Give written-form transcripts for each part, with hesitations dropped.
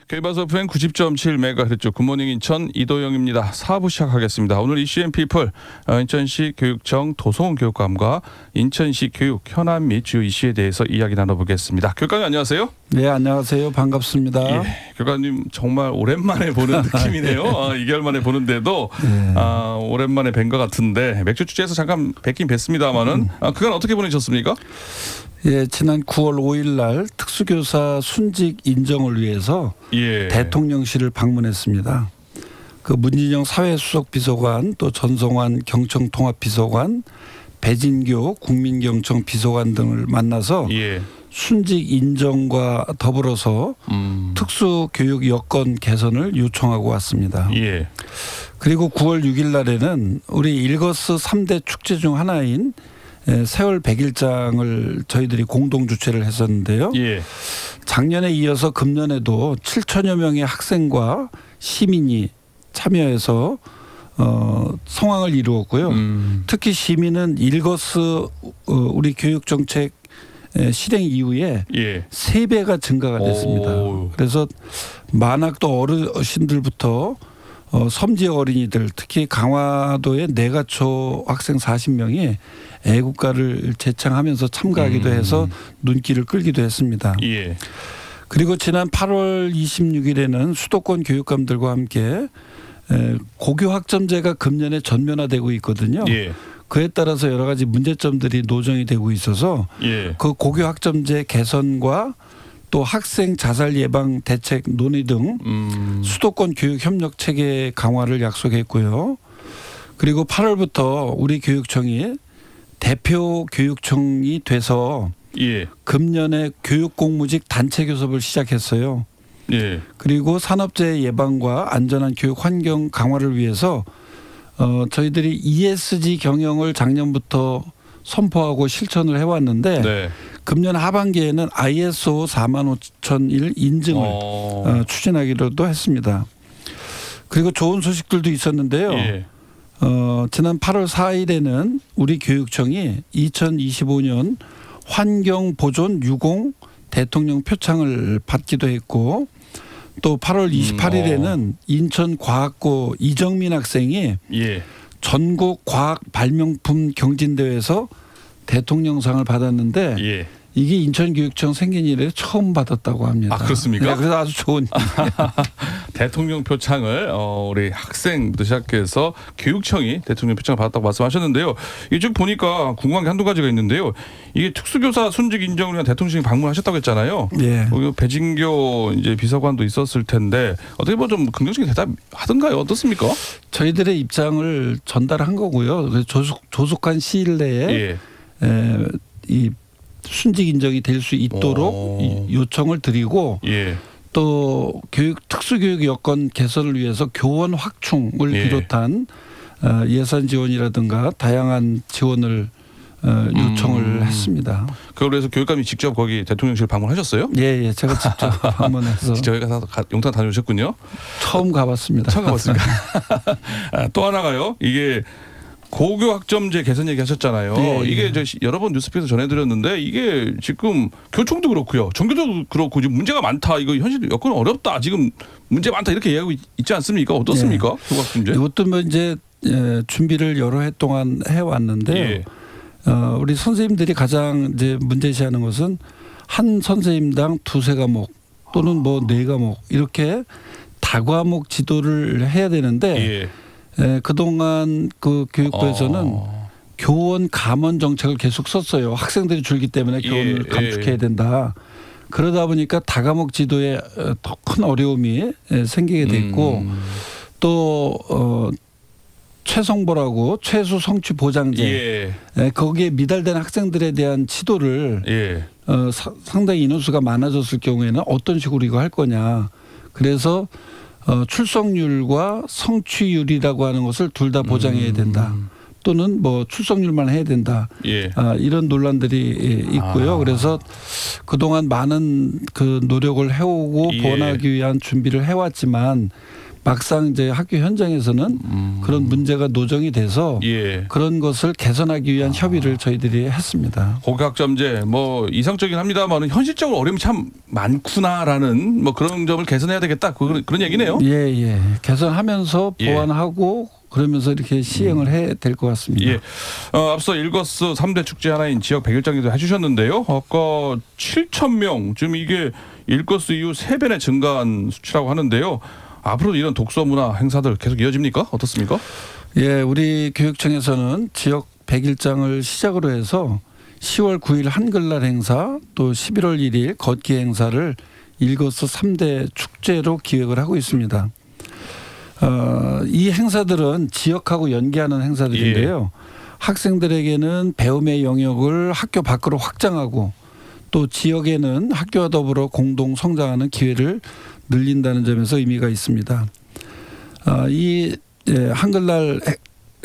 KBS FM 90.7MHz 굿모닝 인천 이도영입니다. 4부 시작하겠습니다. 오늘 이슈 앤 피플 인천시 교육청 도성훈 교육감과 인천시 교육 현안 및 주요 이슈에 대해서 이야기 나눠보겠습니다. 교육감님 안녕하세요. 네, 안녕하세요. 반갑습니다. 예, 교육감님 정말 오랜만에 보는 느낌이네요. 2개월 만에 보는데도 네. 오랜만에 뵌 것 같은데 맥주 축제에서 잠깐 뵙긴 뵀습니다마는 그간 어떻게 보내셨습니까? 예, 지난 9월 5일 날 특수교사 순직 인정을 위해서 예. 대통령실을 방문했습니다. 그 문진영 사회수석비서관, 또 전성환 경청통합비서관, 배진교 국민경청 비서관 등을 만나서 예. 순직 인정과 더불어서 특수교육 여건 개선을 요청하고 왔습니다. 예. 그리고 9월 6일 날에는 우리 일거스 3대 축제 중 하나인 세월 100일장을 저희들이 공동 주최를 했었는데요. 예. 작년에 이어서 금년에도 7천여 명의 학생과 시민이 참여해서 성황을 이루었고요. 특히 시민은 일거스 우리 교육정책 실행 이후에 예. 3배가 증가가 됐습니다. 오. 그래서 만학도 어르신들부터 섬지역 어린이들, 특히 강화도의 내가초 학생 40명이 애국가를 제창하면서 참가하기도 해서 눈길을 끌기도 했습니다. 예. 그리고 지난 8월 26일에는 수도권 교육감들과 함께 고교 학점제가 금년에 전면화되고 있거든요. 예. 그에 따라서 여러 가지 문제점들이 노정이 되고 있어서 예. 그 고교 학점제 개선과 또 학생 자살 예방 대책 논의 등 수도권 교육 협력 체계 강화를 약속했고요. 그리고 8월부터 우리 교육청이 대표 교육청이 돼서 예. 금년에 교육공무직 단체 교섭을 시작했어요. 예. 그리고 산업재해 예방과 안전한 교육 환경 강화를 위해서 저희들이 ESG 경영을 작년부터 선포하고 실천을 해왔는데 네. 금년 하반기에는 ISO 45001 인증을 추진하기로도 했습니다. 그리고 좋은 소식들도 있었는데요. 예. 지난 8월 4일에는 우리 교육청이 2025년 환경보존 유공 대통령 표창을 받기도 했고 또 8월 28일에는 인천과학고 이정민 학생이 예. 전국 과학 발명품 경진대회에서 대통령상을 받았는데 예. 이게 인천교육청 생긴 이래 처음 받았다고 합니다. 아, 그렇습니까? 네, 그래서 아주 좋은 대통령 표창을 우리 학생부터 시작해서 교육청이 대통령 표창을 받았다고 말씀하셨는데요. 이게 쭉 보니까 궁금한 게 한두 가지가 있는데요. 이게 특수교사 순직 인정을 위한 대통령실이 방문하셨다고 했잖아요. 예. 배진교 이제 비서관도 있었을 텐데 어떻게 보면 좀 긍정적인 대답하던가요? 어떻습니까? 저희들의 입장을 전달한 거고요. 그래서 조속한 시일 내에 예. 이 순직 인정이 될 수 있도록 요청을 드리고 예. 또 특수교육 여건 개선을 위해서 교원 확충을 예. 비롯한 예산 지원이라든가 다양한 지원을 요청을 했습니다. 그래서 교육감이 직접 거기 대통령실 방문하셨어요? 예, 제가 직접 방문해서 저희 가서 용산 다녀오셨군요. 처음 가봤습니다. 처음 가봤습니까? 또 하나가요. 이게 고교 학점제 개선 얘기하셨잖아요. 예, 예. 이게 여러 번 뉴스피에서 전해드렸는데 이게 지금 교총도 그렇고요, 전교도 그렇고 지금 문제가 많다. 이거 현실 여건 어렵다. 지금 문제 많다 이렇게 이야기하고 있지 않습니까? 어떻습니까? 고교 학점제? 이것도 뭐 이제 준비를 여러 해 동안 해왔는데요. 예. 우리 선생님들이 가장 이제 문제시하는 것은 한 선생님당 2-3과목 또는 뭐 4과목 이렇게 다과목 지도를 해야 되는데 그동안 그 교육부에서는 교원 감원 정책을 계속 썼어요. 학생들이 줄기 때문에 교원을 감축해야 된다. 그러다 보니까 다과목 지도에 더 큰 어려움이 생기게 됐고 또 최성보라고 최소 성취 보장제 거기에 미달된 학생들에 대한 지도를 상당히 인원수가 많아졌을 경우에는 어떤 식으로 이거 할 거냐. 그래서 출석률과 성취율이라고 하는 것을 둘 다 보장해야 된다. 또는 뭐 출석률만 해야 된다. 이런 논란들이 있고요. 그래서 그동안 많은 그 노력을 해오고 본하기 위한 준비를 해왔지만 막상 이제 학교 현장에서는 그런 문제가 노정이 돼서 예. 그런 것을 개선하기 위한 협의를 저희들이 했습니다. 고교학점제 뭐 이상적이긴 합니다만 현실적으로 어려움이 참 많구나라는 뭐 그런 점을 개선해야 되겠다 그런 얘기네요. 예. 개선하면서 예. 보완하고 그러면서 이렇게 시행을 해야 될 것 같습니다. 예. 앞서 일거스 3대 축제 하나인 지역 100일장에도 해주셨는데요. 아까 7,000명 지금 이게 일거스 이후 3배나 증가한 수치라고 하는데요. 앞으로 이런 독서 문화 행사들 계속 이어집니까? 어떻습니까? 예, 우리 교육청에서는 지역 100일장을 시작으로 해서 10월 9일 한글날 행사 또 11월 1일 걷기 행사를 일거스 3대 축제로 기획을 하고 있습니다. 이 행사들은 지역하고 연계하는 행사들인데요. 학생들에게는 배움의 영역을 학교 밖으로 확장하고 또 지역에는 학교와 더불어 공동 성장하는 기회를 늘린다는 점에서 의미가 있습니다. 이 한글날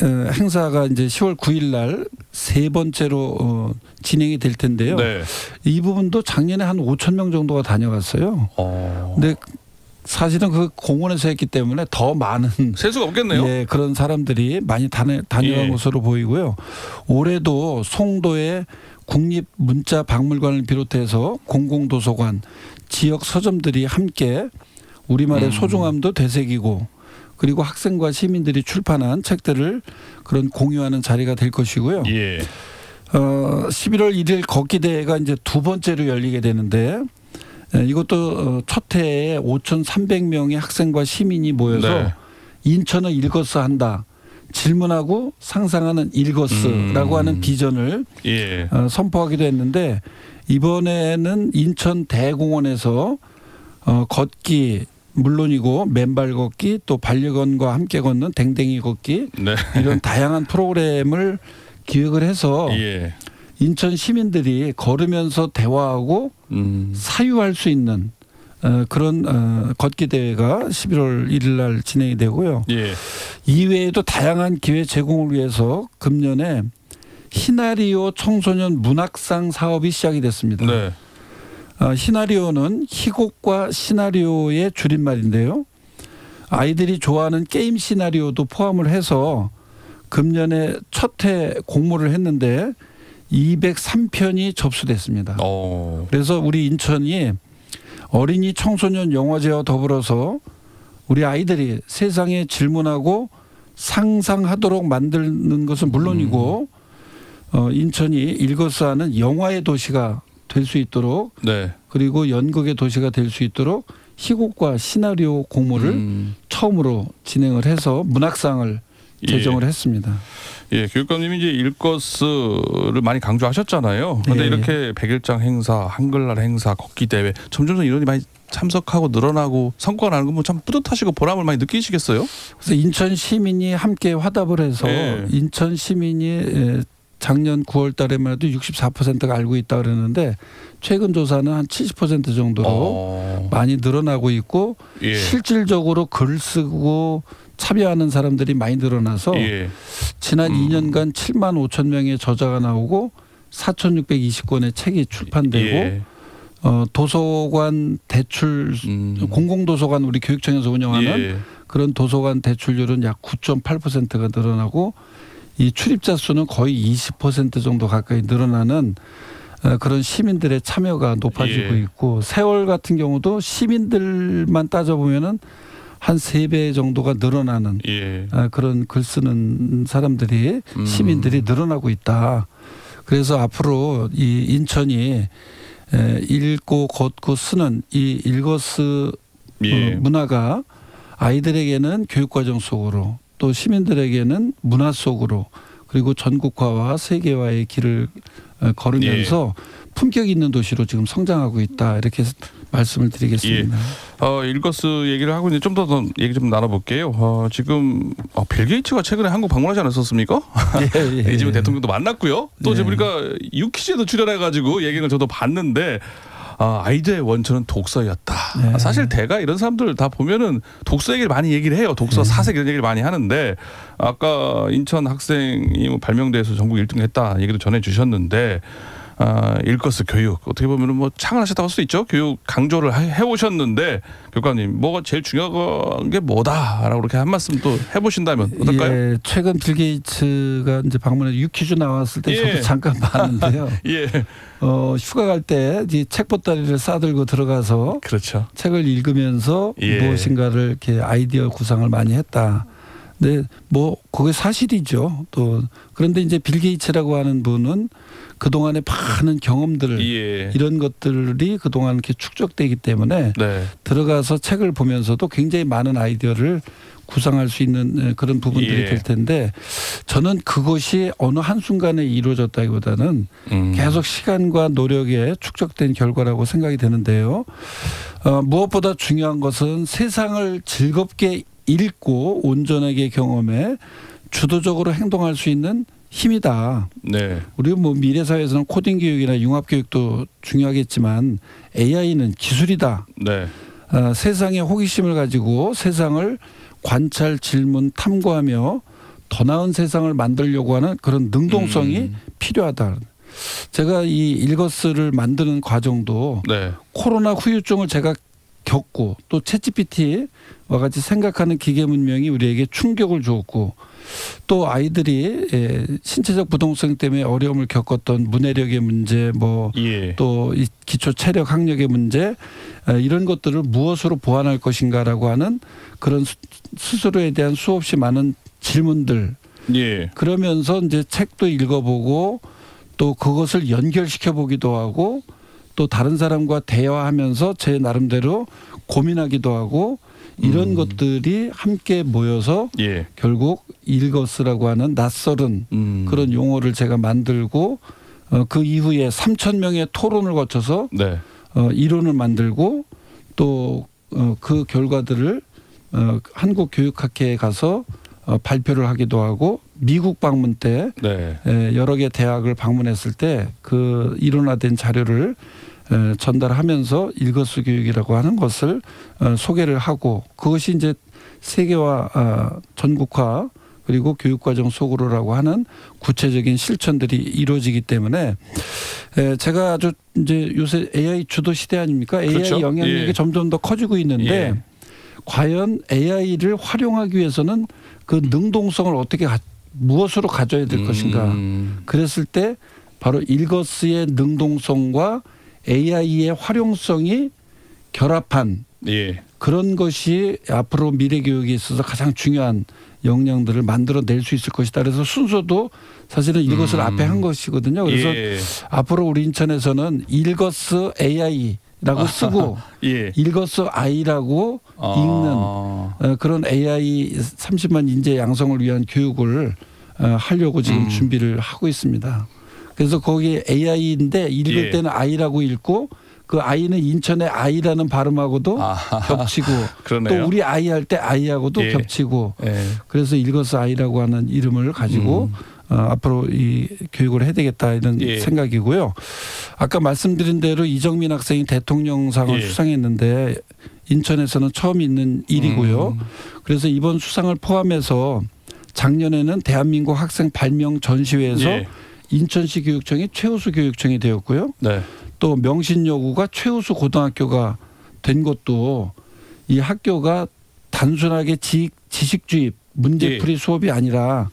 행사가 이제 10월 9일 날 세 번째로 진행이 될 텐데요. 네. 이 부분도 작년에 한 5천 명 정도가 다녀갔어요. 근데 사실은 그 공원에서 했기 때문에 더 많은 셀 수가 없겠네요. 예, 그런 사람들이 많이 다녀간 예. 것으로 보이고요. 올해도 송도의 국립문자박물관을 비롯해서 공공도서관, 지역 서점들이 함께 우리말의 소중함도 되새기고 그리고 학생과 시민들이 출판한 책들을 그런 공유하는 자리가 될 것이고요. 예. 11월 1일 걷기 대회가 이제 두 번째로 열리게 되는데 이것도 첫 해에 5,300명의 학생과 시민이 모여서 네. 인천은 일거스 한다. 질문하고 상상하는 일거스라고 하는 비전을 예. 선포하기도 했는데 이번에는 인천 대공원에서 걷기 물론이고 맨발 걷기 또 반려견과 함께 걷는 댕댕이 걷기 네. 이런 다양한 프로그램을 기획을 해서 예. 인천 시민들이 걸으면서 대화하고 사유할 수 있는 그런 걷기 대회가 11월 1일 날 진행이 되고요. 예. 이외에도 다양한 기회 제공을 위해서 금년에 시나리오 청소년 문학상 사업이 시작이 됐습니다. 네. 시나리오는 희곡과 시나리오의 줄임말인데요. 아이들이 좋아하는 게임 시나리오도 포함을 해서 금년에 첫 해 공모를 했는데 203편이 접수됐습니다. 그래서 우리 인천이 어린이 청소년 영화제와 더불어서 우리 아이들이 세상에 질문하고 상상하도록 만드는 것은 물론이고 인천이 일거스하는 영화의 도시가 될 수 있도록 네. 그리고 연극의 도시가 될 수 있도록 희곡과 시나리오 공모를 처음으로 진행을 해서 문학상을 제정을 했습니다. 예, 교육감님이 이제 일거스를 많이 강조하셨잖아요. 그런데 예. 이렇게 100일장 행사, 한글날 행사, 걷기 대회 점점 인원이 많이 참석하고 늘어나고 성과가 나는 건 뭐 참 뿌듯하시고 보람을 많이 느끼시겠어요? 그래서 인천 시민이 함께 화답을 해서 예. 인천 시민이 작년 9월 달에만 해도 64%가 알고 있다 그랬는데 최근 조사는 한 70% 정도로 많이 늘어나고 있고 예. 실질적으로 글 쓰고 참여하는 사람들이 많이 늘어나서 예. 지난 2년간 7만 5천 명의 저자가 나오고 4,620권의 책이 출판되고 예. 도서관 대출 공공도서관 우리 교육청에서 운영하는 예. 그런 도서관 대출률은 약 9.8%가 늘어나고 이 출입자 수는 거의 20% 정도 가까이 늘어나는 그런 시민들의 참여가 높아지고 예. 있고 세월 같은 경우도 시민들만 따져보면은 한 3배 정도가 늘어나는 예. 그런 글 쓰는 사람들이 시민들이 늘어나고 있다. 그래서 앞으로 이 인천이 읽고 걷고 쓰는 이 일거스 예. 문화가 아이들에게는 교육과정 속으로 또 시민들에게는 문화 속으로 그리고 전국화와 세계화의 길을 걸으면서 품격 있는 도시로 지금 성장하고 있다. 이렇게 말씀을 드리겠습니다. 일거스 얘기를 하고 이제 좀 더 얘기 좀 나눠볼게요. 지금 빌 게이츠가 최근에 한국 방문하지 않았었습니까? 예. 이집트 대통령도 만났고요. 또 예. 이제 우리가 유퀴즈에도 출연해가지고 얘기를 저도 봤는데 아이들의 원천은 독서였다. 네. 사실 대가 이런 사람들 다 보면은 독서 얘기를 많이 얘기를 해요. 독서 사색 이런 얘기를 많이 하는데 아까 인천 학생이 발명대회에서 전국 1등 했다 얘기도 전해주셨는데 일거스 교육 어떻게 보면은 뭐 창안하셨다고 할 수도 있죠. 교육 강조를 해오셨는데 교육감님 뭐가 제일 중요한 게 뭐다라고 그렇게 한 말씀 또 해보신다면 어떨까요? 예, 최근 빌 게이츠가 이제 방문해 유퀴즈 나왔을 때 저도 잠깐 봤는데요. 예, 휴가 갈 때 책 보따리를 싸들고 들어가서 그렇죠. 책을 읽으면서 무엇인가를 이렇게 아이디어 구상을 많이 했다. 네, 뭐 그게 사실이죠. 또 그런데 이제 빌 게이츠라고 하는 분은 그 동안에 많은 경험들 이런 것들이 그 동안 이렇게 축적되기 때문에 들어가서 책을 보면서도 굉장히 많은 아이디어를 구상할 수 있는 그런 부분들이 될 텐데 저는 그것이 어느 한순간에 이루어졌다기보다는 계속 시간과 노력에 축적된 결과라고 생각이 되는데요. 무엇보다 중요한 것은 세상을 즐겁게 읽고 온전하게 경험해 주도적으로 행동할 수 있는 힘이다. 네. 우리 뭐 미래 사회에서는 코딩 교육이나 융합 교육도 중요하겠지만 AI는 기술이다. 네. 세상에 호기심을 가지고 세상을 관찰, 질문, 탐구하며 더 나은 세상을 만들려고 하는 그런 능동성이 필요하다. 제가 이 일거스를 만드는 과정도 코로나 후유증을 제가 겪고 또 챗GPT와 같이 생각하는 기계 문명이 우리에게 충격을 주었고 또 아이들이 신체적 부동성 때문에 어려움을 겪었던 문해력의 문제 또 이 기초 체력 학력의 문제 이런 것들을 무엇으로 보완할 것인가라고 하는 그런 스스로에 대한 수없이 많은 질문들 그러면서 이제 책도 읽어보고 또 그것을 연결시켜 보기도 하고 또 다른 사람과 대화하면서 제 나름대로 고민하기도 하고 이런 것들이 함께 모여서 결국 일거스라고 하는 낯설은 그런 용어를 제가 만들고 그 이후에 3,000명의 토론을 거쳐서 이론을 만들고 또 그 결과들을 한국교육학회에 가서 발표를 하기도 하고 미국 방문 때 여러 개 대학을 방문했을 때 그 이론화된 자료를 전달하면서 일거수 교육이라고 하는 것을 소개를 하고 그것이 이제 세계화 전국화 그리고 교육과정 속으로라고 하는 구체적인 실천들이 이루어지기 때문에 제가 아주 이제 요새 AI 주도 시대 아닙니까? AI 영향력이 점점 더 커지고 있는데 과연 AI를 활용하기 위해서는 그 능동성을 어떻게 무엇으로 가져야 될 것인가? 그랬을 때 바로 일거스의 능동성과 AI의 활용성이 결합한 그런 것이 앞으로 미래 교육에 있어서 가장 중요한 역량들을 만들어낼 수 있을 것이다. 그래서 순서도 사실은 일거스를 앞에 한 것이거든요. 그래서 앞으로 우리 인천에서는 일거스 AI라고 쓰고 일거스 I라고 읽는 그런 AI 30만 인재 양성을 위한 교육을 하려고 지금 준비를 하고 있습니다. 그래서 거기 AI인데 읽을 때는 I라고 읽고 그 I는 인천의 I라는 발음하고도 겹치고 또 우리 아이 할 때 I하고도 겹치고 그래서 일거스 I라고 하는 이름을 가지고 앞으로 이 교육을 해야 되겠다 이런 생각이고요. 아까 말씀드린 대로 이정민 학생이 대통령상을 수상했는데 인천에서는 처음 있는 일이고요. 그래서 이번 수상을 포함해서 작년에는 대한민국 학생 발명 전시회에서 인천시 교육청이 최우수 교육청이 되었고요. 또 명신여고가 최우수 고등학교가 된 것도 이 학교가 단순하게 지식주입 문제풀이 수업이 아니라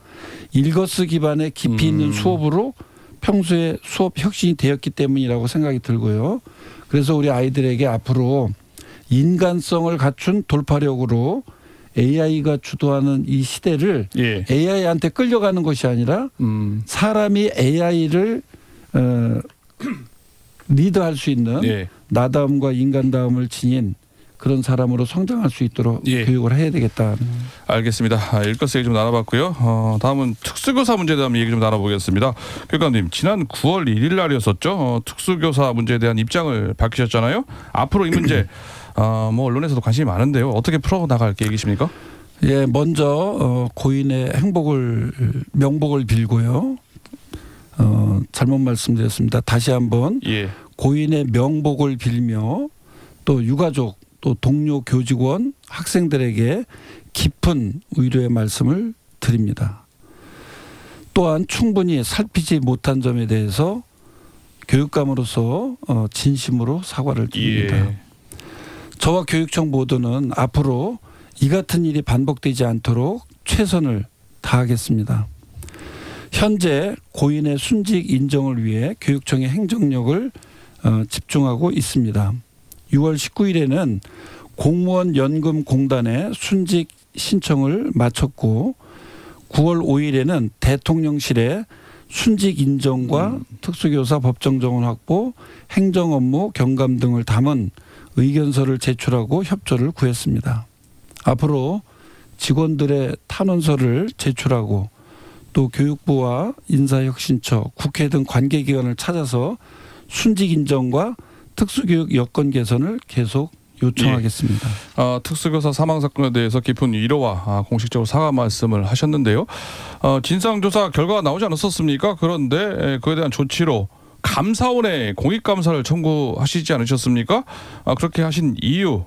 일거스 기반의 깊이 있는 수업으로 평소에 수업 혁신이 되었기 때문이라고 생각이 들고요. 그래서 우리 아이들에게 앞으로 인간성을 갖춘 돌파력으로 AI가 주도하는 이 시대를 AI한테 끌려가는 것이 아니라 사람이 AI를 리드할 수 있는 나다움과 인간다움을 지닌 그런 사람으로 성장할 수 있도록 교육을 해야 되겠다. 알겠습니다. 일거스 얘기 좀 나눠봤고요. 다음은 특수교사 문제에 대한 얘기 좀 나눠보겠습니다. 교육감님 지난 9월 1일 날이었었죠. 특수교사 문제에 대한 입장을 밝히셨잖아요. 앞으로 이 문제 뭐 언론에서도 관심이 많은데요. 어떻게 풀어나갈 계획이십니까? 먼저 고인의 명복을 빌고요. 잘못 말씀드렸습니다. 다시 한번 고인의 명복을 빌며 또 유가족 또 동료 교직원 학생들에게 깊은 위로의 말씀을 드립니다. 또한 충분히 살피지 못한 점에 대해서 교육감으로서 진심으로 사과를 드립니다. 예. 저와 교육청 모두는 앞으로 이 같은 일이 반복되지 않도록 최선을 다하겠습니다. 현재 고인의 순직 인정을 위해 교육청의 행정력을 집중하고 있습니다. 6월 19일에는 공무원 연금공단에 순직 신청을 마쳤고 9월 5일에는 대통령실에 순직 인정과 특수교사 법정 정원 확보, 행정 업무 경감 등을 담은 의견서를 제출하고 협조를 구했습니다. 앞으로 직원들의 탄원서를 제출하고 또 교육부와 인사혁신처, 국회 등 관계기관을 찾아서 순직 인정과 특수교육 여건 개선을 계속 요청하겠습니다. 특수교사 사망 사건에 대해서 깊은 위로와 공식적으로 사과 말씀을 하셨는데요. 진상조사 결과가 나오지 않았었습니까? 그런데 그에 대한 조치로 감사원에 공익감사를 청구하시지 않으셨습니까? 그렇게 하신 이유,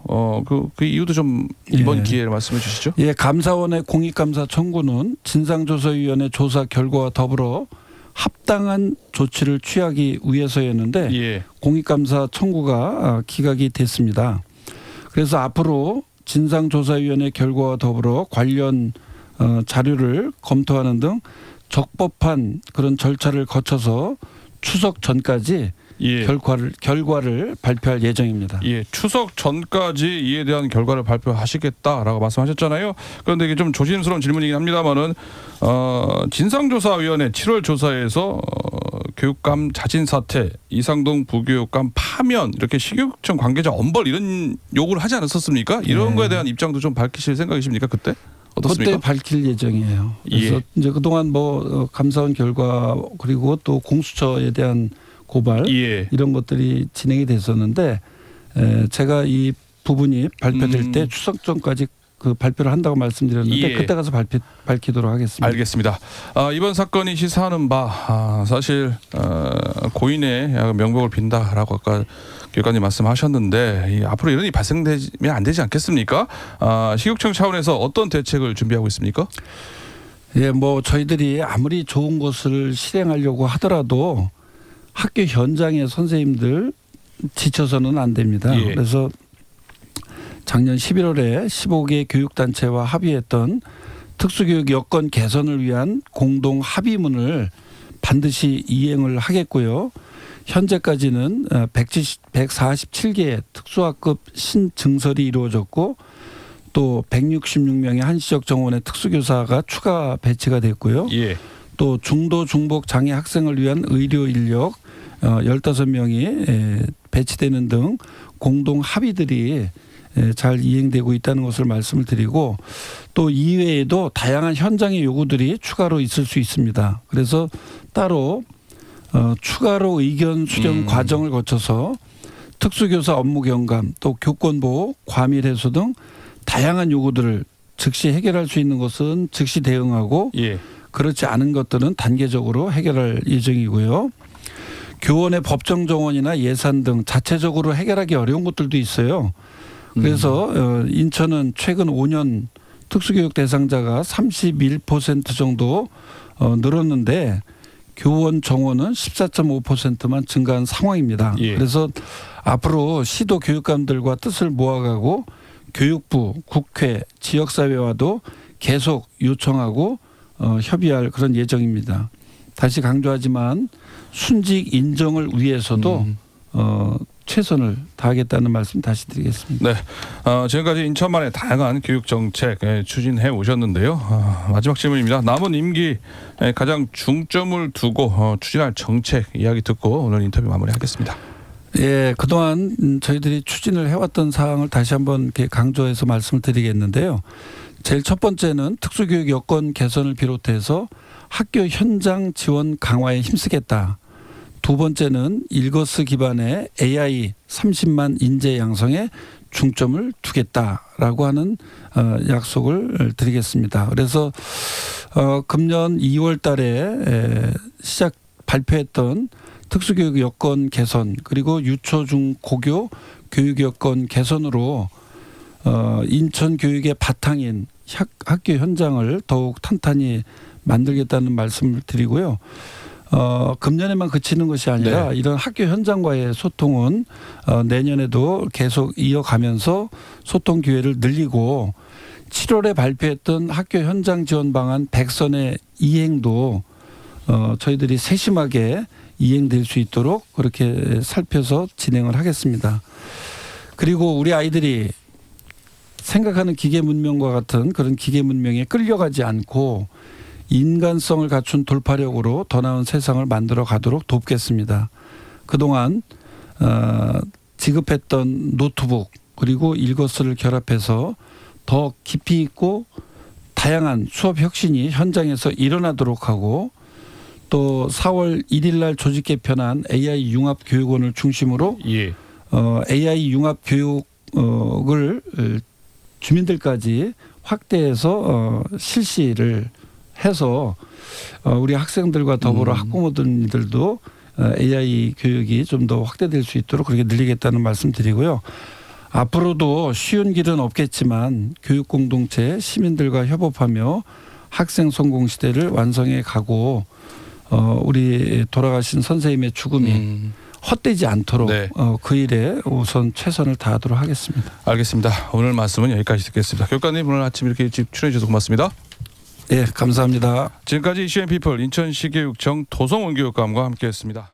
그 이유도 좀 이번 기회에 말씀해 주시죠. 예, 감사원의 공익감사 청구는 진상조사위원회 조사 결과와 더불어 합당한 조치를 취하기 위해서였는데 예. 공익감사 청구가 기각이 됐습니다. 그래서 앞으로 진상조사위원회 결과와 더불어 관련 자료를 검토하는 등 적법한 그런 절차를 거쳐서 추석 전까지 예. 결과를 발표할 예정입니다. 예, 추석 전까지 이에 대한 결과를 발표하시겠다라고 말씀하셨잖아요. 그런데 이게 좀 조심스러운 질문이긴 합니다만은 진상조사위원회 7월 조사에서 교육감 자진 사퇴, 이상동 부교육감 파면 이렇게 시교육청 관계자 엄벌 이런 요구를 하지 않았었습니까? 이런 거에 대한 입장도 좀 밝히실 생각이십니까? 그때? 어떻습니까? 그때 밝힐 예정이에요. 그래서 이제 그동안 감사원 결과 그리고 또 공수처에 대한 고발 이런 것들이 진행이 됐었는데 제가 이 부분이 발표될 때 추석 전까지 그 발표를 한다고 말씀드렸는데 그때 가서 밝히도록 하겠습니다. 알겠습니다. 이번 사건이 시사하는 바 사실 고인의 명복을 빈다라고 아까 교육관님 말씀하셨는데 앞으로 이런 일이 발생되면 안 되지 않겠습니까? 시교육청 차원에서 어떤 대책을 준비하고 있습니까? 예, 저희들이 아무리 좋은 것을 실행하려고 하더라도 학교 현장의 선생님들 지쳐서는 안 됩니다. 예. 그래서 작년 11월에 15개 교육단체와 합의했던 특수교육 여건 개선을 위한 공동 합의문을 반드시 이행을 하겠고요. 현재까지는 147개의 특수학급 신증설이 이루어졌고 또 166명의 한시적 정원의 특수교사가 추가 배치가 됐고요. 예. 또 중도 중복 장애 학생을 위한 의료 인력 15명이 배치되는 등 공동 합의들이 잘 이행되고 있다는 것을 말씀을 드리고 또 이외에도 다양한 현장의 요구들이 추가로 있을 수 있습니다. 그래서 따로 추가로 의견 수렴 과정을 거쳐서 특수교사 업무 경감 또 교권보호 과밀 해소 등 다양한 요구들을 즉시 해결할 수 있는 것은 즉시 대응하고 그렇지 않은 것들은 단계적으로 해결할 예정이고요. 교원의 법정 정원이나 예산 등 자체적으로 해결하기 어려운 것들도 있어요. 그래서 인천은 최근 5년 특수교육 대상자가 31% 정도 늘었는데 교원 정원은 14.5%만 증가한 상황입니다. 그래서 앞으로 시도 교육감들과 뜻을 모아가고 교육부, 국회, 지역사회와도 계속 요청하고 협의할 그런 예정입니다. 다시 강조하지만 순직 인정을 위해서도 최선을 다하겠다는 말씀 다시 드리겠습니다. 네, 지금까지 인천만의 다양한 교육 정책 추진해 오셨는데요. 마지막 질문입니다. 남은 임기 가장 중점을 두고 추진할 정책 이야기 듣고 오늘 인터뷰 마무리하겠습니다. 예, 그동안 저희들이 추진을 해왔던 사항을 다시 한번 이렇게 강조해서 말씀을 드리겠는데요. 제일 첫 번째는 특수교육 여건 개선을 비롯해서 학교 현장 지원 강화에 힘쓰겠다. 두 번째는 일거스 기반의 AI 30만 인재 양성에 중점을 두겠다라고 하는 약속을 드리겠습니다. 그래서 금년 2월 달에 발표했던 특수교육 여건 개선 그리고 유초 중 고교 교육 여건 개선으로 인천 교육의 바탕인 학교 현장을 더욱 탄탄히 만들겠다는 말씀을 드리고요. 금년에만 그치는 것이 아니라 네. 이런 학교 현장과의 소통은 내년에도 계속 이어가면서 소통 기회를 늘리고 7월에 발표했던 학교 현장 지원 방안 100선의 이행도 저희들이 세심하게 이행될 수 있도록 그렇게 살펴서 진행을 하겠습니다. 그리고 우리 아이들이 생각하는 기계 문명과 같은 그런 기계 문명에 끌려가지 않고 인간성을 갖춘 돌파력으로 더 나은 세상을 만들어 가도록 돕겠습니다. 그동안 지급했던 노트북 그리고 일거스를 결합해서 더 깊이 있고 다양한 수업 혁신이 현장에서 일어나도록 하고 또 4월 1일 날 조직 개편한 AI 융합 교육원을 중심으로 예. AI 융합 교육을 주민들까지 확대해서 실시를 해서 우리 학생들과 더불어 학부모들도 AI 교육이 좀 더 확대될 수 있도록 그렇게 늘리겠다는 말씀 드리고요. 앞으로도 쉬운 길은 없겠지만 교육 공동체 시민들과 협업하며 학생 성공 시대를 완성해 가고 우리 돌아가신 선생님의 죽음이 헛되지 않도록 네. 그 일에 우선 최선을 다하도록 하겠습니다. 알겠습니다. 오늘 말씀은 여기까지 듣겠습니다. 교육관님 오늘 아침 이렇게 일찍 출연해 주셔서 고맙습니다. 네, 감사합니다. 지금까지 이슈앤피플 인천시교육청 도성원 교육감과 함께했습니다.